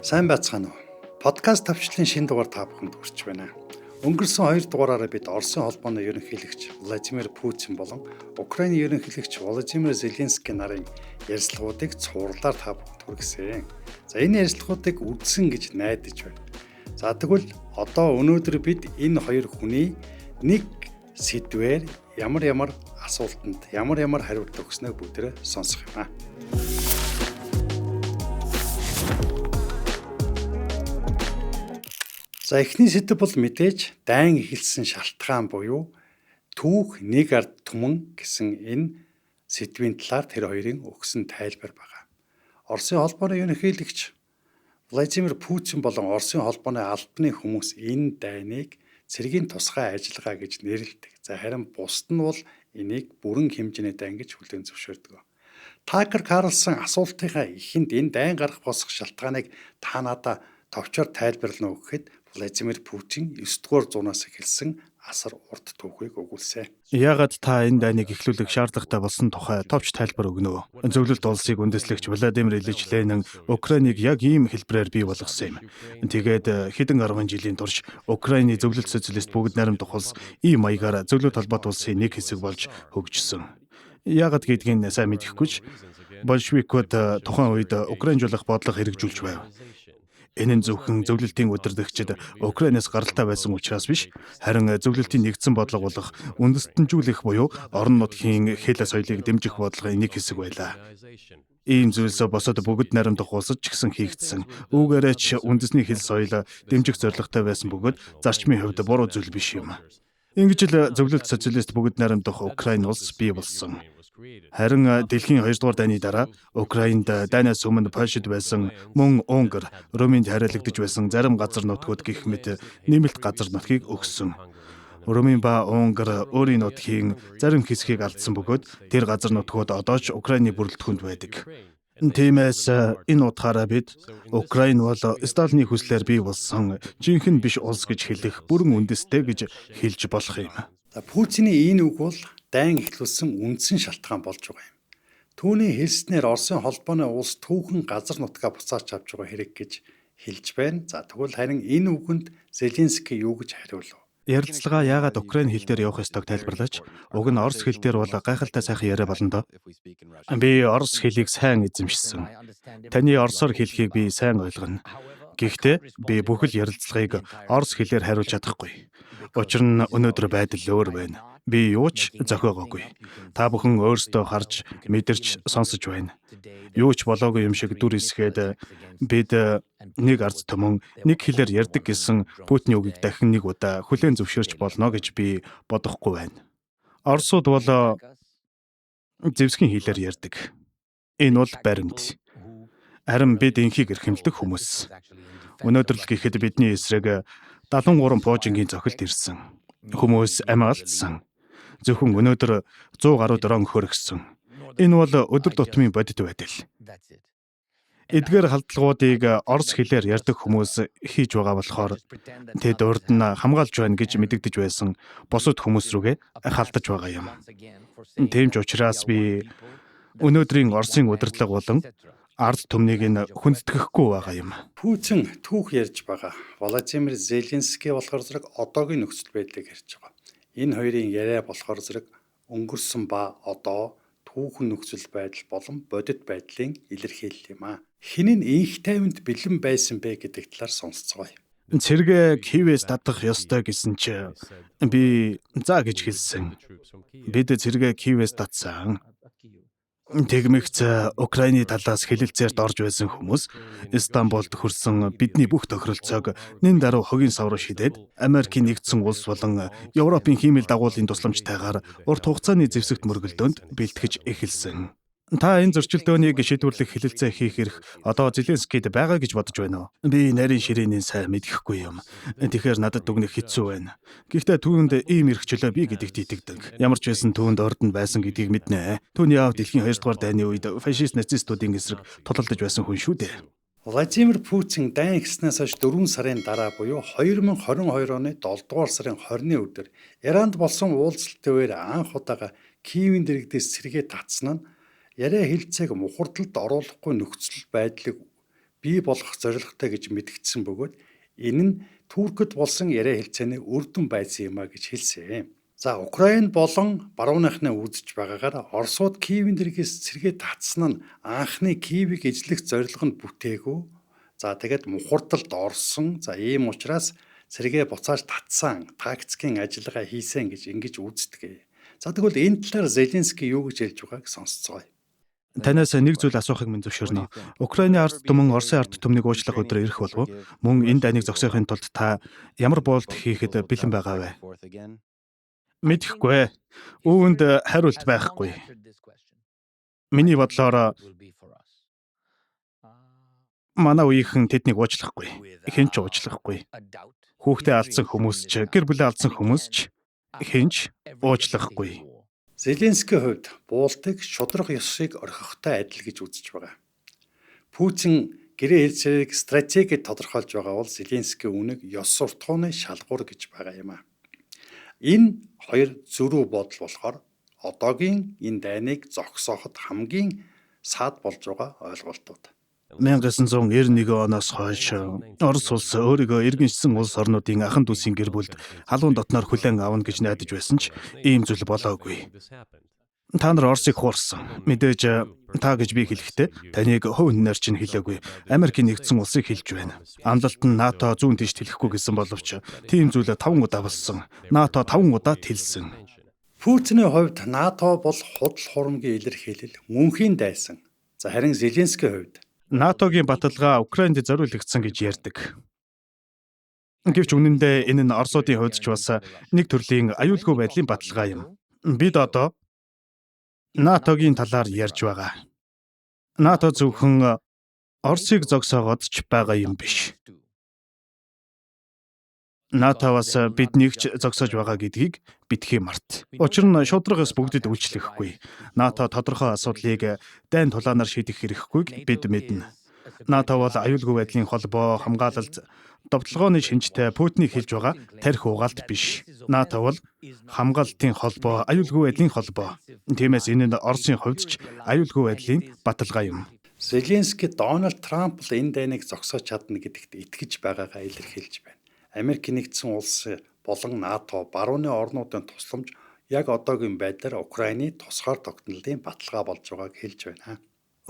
Сайн байцгаана уу? Подкаст тавчлалын шинэ дугаар та бүхэнд хүрч байна. Өнгөрсөн 2 дугаараараа бид Оросын холбооны ерөнхийлөгч Владимир Путин болон Украиний ерөнхийлөгч Володимир Зеленский нарын ярилцлагуудыг цувралаар та бүхэнд хүргэсэн. За энэ ярилцлагуудыг үзсэн гэж найдаж байна. За тэгвэл одоо өнөөдөр бид энэ хоёр хүний нэг сэдвээр ямар асуултанд ямар хариулт өгснөө бүгдээ сонсох юм аа. За эхний сэдэв бол мэдээж дайн эхэлсэн шалтгаан буюу түүх нэг ард түмэн гэсэн энэ сэдвийн талаар тэр хоёрын өгсөн тайлбар байна. Оросын холбооны ерөнхийлөгч Владимир Путин болон Оросын холбооны албаны хүмүүс энэ дайныг цэргийн тусгай ажиллагаа гэж нэрлэдэг. За харин бусд нь бол энийг бүрэн хэмжээний дайн гэж хүлээн зөвшөөрдөг. Такер Карлсон асуултынхаа эхэнд энэ дайн гарах босох шалтгааныг та надад товчоор тайлбарлана гэхэд Владимир Путин 9 дугаар зуунаас эхэлсэн асар урт түүхийг өгүүлсэн. Яагаад та энэ дайныг эхлүүлэх шаардлагатай болсон тухай товч тайлбар өгнө үү? Зөвлөлт улсыг үндэслэгч Владимир Ильич Ленин Украиныг яг ийм хэлбэрээр бий болгосон юм. Тэгээд хэдэн 10 жилийн турш Украиний зөвлөлт социалист бүгд найрамдах улс ийм маягаар зөвлөлт холбоот улсын нэг хэсэг болж хөгжсөн. Яагаад гэдгийг сайн мэдэхгүй ч большевикууд тухайн үед украинжуулах бодлого хэрэгжүүлж байв. Энэ нь зөвхөн зөвлөлтийн удирдагчид Украинаас гаралтай байсан учраас биш, харин зөвлөлтийн нэгдсэн бодлого болох үндэстэнжүүлэх буюу орон нутгийн хэл соёлыг дэмжих бодлогын нэг хэсэг байлаа. Ийм зүйлс босоод бүгд найрамдах улсад ч гэсэн хийгдсэн. Үүгээрээ ч үндэсний хэл соёл дэмжих зорилготой байсан бөгөөд зарчмын хувьд буруу зүйл биш юм. Ингэж л зөвлөлт социалист бүгд найрамдах Украин улс бий болсон. Харин дэлхийн 2 дугаар дайны дараа Украинд дайнаас өмнө Польшид байсан мөн Унгар, Румынд хариалагдж байсан зарим газар нутгууд гэх мэт нэмэлт газар нутгийг өгсөн. Румын ба Унгар өөрийн нутгийн зарим хэсгийг алдсан бөгөөд тэр газар нутгууд одоо ч Украины бүрэлдэхүүнд байдаг. Тиймээс энэ утгаараа бид Украин бол Сталины хүслээр бий болсон жинхэнэ биш улс гэж хэлэх бүрэн үндэстэй гэж хэлж болох юм. Путиний энэ үг бол дайн эхлүүлсэн үндсэн шалтгаан болж байгаа юм. Түүний хэлснээр Оросын холбооны улс түүхэн газар нутгаа буцааж авч байгаа хэрэг гэж хэлж байна. За тэгвэл харин энэ үгэнд Зеленский юу гэж хариулв? Ярилцлага яагаад Украин хэл дээр явах ёстойг тайлбарлаж, уг нь Орос хэл дээр бол гайхалтай сайхан яриа болно доо. Би Орос хэлийг сайн эзэмшсэн. Таны орсоор хэлхийг би сайн ойлгоно. Гэхдээ би бүхэл ярилцлагыг Орос хэлээр хариулж чадахгүй. Учир нь өнөөдөр байдал өөр байна. Би юу ч зохиогоогүй. Та бүхэн өөрсдөө харж, мэдэрч, сонсож байна. Юу ч болоогүй юм шиг дүр эсгээд бид нэг ард түмэн нэг хэлээр ярьдаг гэсэн Путиний үгийг дахин нэг удаа хүлээн зөвшөөрч болно гэж би бодохгүй байна. Оросууд бол зэвсгийн хэлээр ярьдаг. Энэ бол баримт. Харин бид энхийг эрхэмлдэг хүмүүс. Өнөөдөр л гэхэд бидний эсрэг 73 пуужингийн цохилт ирсэн. Хүмүүс амь алдсан. Зөвхөн өнөөдөр 100 гаруй дрон хөргсөн. Энэ бол өдөр тутмын бодит байдал. Эдгээр халдлагуудыг Орос хэлээр ярьдаг хүмүүс хийж байгаа болохоор тэд урд нь хамгаалж байна гэж мэдэгдэж байсан бусад хүмүүс рүүгээ халдаж байгаа юм. Тийм ч учраас би өнөөдрийн Оросын удирдлага болон ард түмнийг нь хүндэтгэхгүй байгаа юм. Путин түүх ярьж байгаа. Владимир Зеленский болохоор зэрэг одоогийн нөхцөл байдлыг ярьж байгаа. Энэ хоёрын яриа болохоор зэрэг өнгөрсөн ба одоо түүхэн нөхцөл байдал болон бодит байдлын илэрхийлэл юм аа. Хин нь инх тайванд бэлэн байсан бэ гэдэг талаар сонсцгоё. Цэргээ Киевээс татах ёстой гэсэн чи би за гэж хэлсэн. Бид цэргээ Киевээс татсан. Тэгмэгц Украины талаас хэлэлцээрт орж байсан хүмүүс Стамбулд хүрсэн бидний бүх тохиролцоог нэн даруй хогийн савруу шидээд Америкийн нэгдсэн улс болон Европын хиймэл дагуулын тусламжтайгаар урт хугацааны зэвсэгт мөргөлдөөнд бэлтгэж эхэлсэн. Та энэ зөрчилдөөнийг шийдвэрлэх хэлэлцээ хийх эрх одоо Зеленскийд байгаа гэж бодож байна уу? Би нарийн ширээний сайн мэдэхгүй юм. Тэгэхээр надад дүгнэх хэцүү байна. Гэхдээ түүнд ийм эрхчлөө би гэдэгт итгэдэг. Ямар ч байсан түүнд ордон байсан гэдгийг мэднэ. Түүний аав дэлхийн 2 дугаар дайны үед фашист нацистуудын эсрэг тулалдаж байсан хүн шүү дээ. Владимир Путин дайн эхэлснээс хойш 4 сарын дараа буюу 2022 оны 7 дугаар сарын 20-ны өдөр Иранд болсон уулзалтын үеэр анх удаага Киевийн дэргэдээс сэргээ татсан нь яриа хэлцээг мухардалд оруулахгүй нөхцөл байдлыг бий болгох зорилготой гэж мэдгдсэн бөгөөд энэ нь Туркид болсон яриа хэлцээний үр дүн байсан юм а гэж хэлсэн. За Украин болон барууныхны үзэж байгаагаар Оросууд Киевийн дэргээс сэргээ татсан нь анхны Киевийг эзлэх зорилго нь бүтээгүй. За тэгээд мухардалд орсон. За ийм учраас сэргээ буцааж татсан тактикийн ажиллагаа хийсэн гэж ингэж үздэг. За тэгвэл энэ талаар Зеленский юу гэж хэлж байгааг сонсцгоё. Танаас нэг зүйл асуухыг минь зөвшөөрнө. Украиний ард түмэн Оросын ард түмнийг уучлах өдрөө ирэх болов уу? Мөн энэ дайныг зогсоохын тулд та ямар боолт хийхэд бэлэн байгаа вэ? Мэдэхгүй. Үүнд хариулт байхгүй. Миний бодлоор манай үеийнхэн тэднийг уучлахгүй. Хэн ч уучлахгүй. Хүүхдээ алдсан хүмүүс ч, гэр бүлээ алдсан хүмүүс ч хэн ч уучлахгүй. Зеленскийн хувьд буултыг шудрах ёсыг орхихтой адил гэж үзэж байгаа. Путин гэрээ хэлцээг стратегид тодорхойлж байгаа бол Зеленскийн үнэг ёс суртахууны шалгуур гэж байгаа юм а. Энэ хоёр зөрүү бодол болохоор одоогийн энэ дайныг зогсооход хамгийн саад болж байгаа ойлголтууд. 1991 оноос хойш Орос улс өөрийгөө иргэншсэн улс орнуудын ахын дүүсийн гэр бүлд халуун дотноор хүлээн авна гэж найдаж байсан ч ийм зүйл болоогүй. Та нар Оросыг хуурсан. Мэдээж та гэж би хэлэхдээ таныг хувь нэр чинь хэлээгүй. Америкийн нэгдсэн улсыг хэлж байна. Амлалт нь НАТО зүүн тийш тэлэхгүй гэсэн боловч тийм зүйл 5 удаа болсон. НАТО 5 удаа тэлсэн. Путиний хувьд НАТО бол худал хуурмгийн илэрхийлэл, мөнхийн дайсан. За харин Зеленскийн хувьд НАТОгийн баталгаа Украинд зориулагдсан гэж ярьдаг. Гэвч үнэндээ энэ нь Оросуудын хувьд ч бас нэг төрлийн аюулгүй байдлын баталгаа юм. Бид одоо НАТОгийн талаар ярьж байгаа. НАТО зөвхөн Оросыг зогсоогоод ч байгаа юм биш. НАТО-ос биднийг ч зогсоож байгаа гэдгийг битгий март. Учир нь шудрагаас бүгдэд үйлчлэхгүй. НАТО тодорхой асуудлыг дайн тулаанаар шийдэх хэрэггүйг бид мэднэ. НАТО бол аюулгүй байдлын холбоо, хамгаалалт, довтлогооны шинжтэй Путиний хэлж байгаа тарих угаалт биш. НАТО бол хамгаалалтын холбоо, аюулгүй байдлын холбоо. Тиймээс энэ нь Оросын хувьд ч аюулгүй байдлын баталгаа юм. Зеленский Дональд Трамп л энэ дайныг зогсоож чадна гэдэгт итгэж байгаагаа илэрхийлж байна. Америкийн нэгдсэн улс болон НАТО барууны орнуудын тусламж яг одоогийн байдлаар Украины тусгаар тогтнолын баталгаа болж байгааг хэлж байна.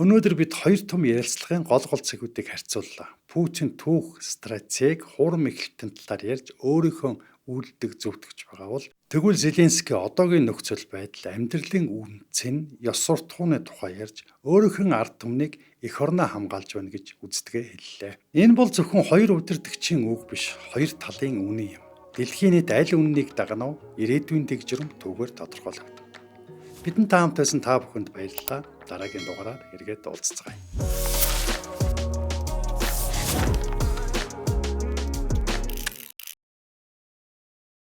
Өнөөдөр бид хоёр том ярилцлагын гол цэгүүдийг харьцууллаа. Путин түүх, стратеги, хурам эхлэлтийн талаар ярьж өөрийнхөө үйлдэл зөвтгөж байгаа бол тэгвэл Зеленский одоогийн нөхцөл байдал, амьдралын үнцэн, ёс суртахууны тухай ярьж өөрийнхөө ард түмнийг эх орноо хамгаалж байна гэж үздэгэ хэллээ. Энэ бол зөвхөн хоёр удирдагчийн үг биш, хоёр талын үнэн юм. Дэлхийн нийт аль үннийг дагнав, ирээдүйн дэглэм түүгээр тодорхойлогдов. Бидэнд таамт байсан та бүхэнд баярлалаа. Дараагийн дугаараар эргээд уулзцгаая.